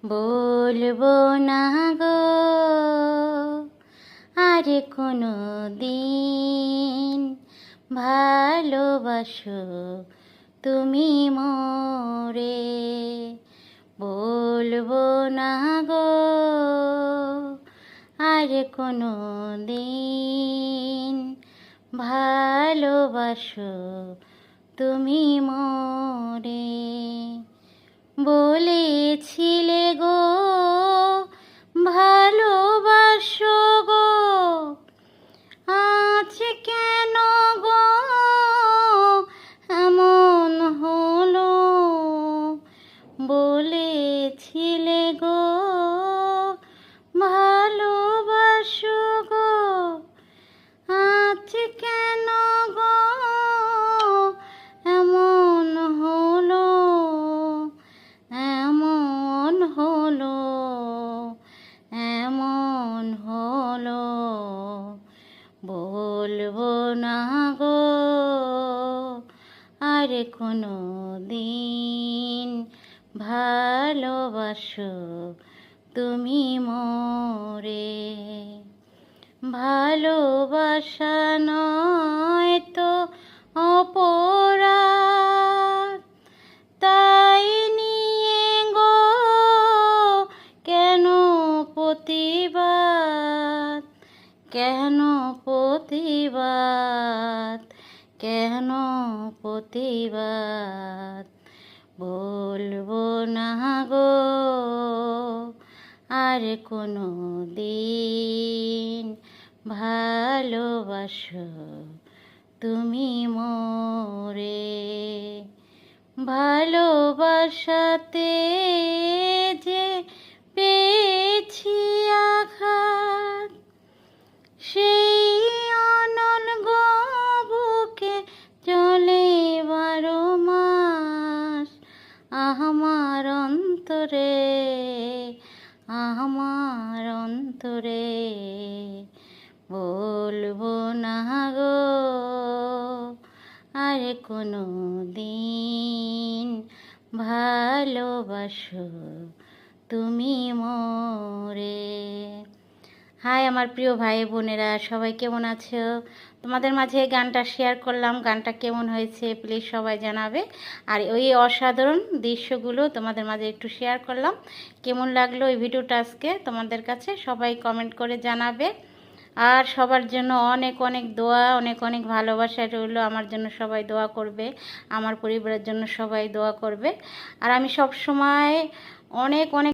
বলবো না গো আর কোনো দিন, ভালোবাসো তুমি মোরে। বলবো না গো আর কোনো দিন, ভালোবাসো তুমি মোরে। বলেছিলে গো ভালোবাসো গো, আজ কেন গো এমন হলো। বলেছিলে গো ভালোবাসো গো, আজ কেন গো এমন হলো, এমন হলো, এমন হলো। বলবো না গো আর কোনো দিন, ভালোবাসো তুমি মোরে। ভালোবাসা নয় তো অপরাধ, তাই নিয়ে গো কেন প্রতিবাদ, কেন প্রতিবাদ, কেন প্রতিবাদ। বলবো না গো আর কোনো দিন, ভালোবাসো তুমি মোরে। ভালোবাসাতে যে পেয়েছি আঘাত, সেই অনল গো বুকে চলে 12 মাস আমার অন্তরে, আমার অন্তরে। বলবো না গো আর কোনো দিন, ভালোবাসো তুমি মোরে। হাই আমার প্রিয় ভাই বোনেরা, সবাই কেমন আছো? তোমাদের মাঝে এই গানটা শেয়ার করলাম, গানটা কেমন হয়েছে প্লিজ সবাই জানাবে। আর ওই অসাধারণ দৃশ্যগুলো তোমাদের মাঝে একটু শেয়ার করলাম। কেমন লাগলো এই ভিডিওটা আজকে তোমাদের কাছে সবাই কমেন্ট করে জানাবে। আর সবার জন্য অনেক অনেক দোয়া, অনেক অনেক ভালোবাসা রইলো। আমার জন্য সবাই দোয়া করবে, আমার পরিবারের জন্য সবাই দোয়া করবে। আর আমি সব সময় অনেক অনেক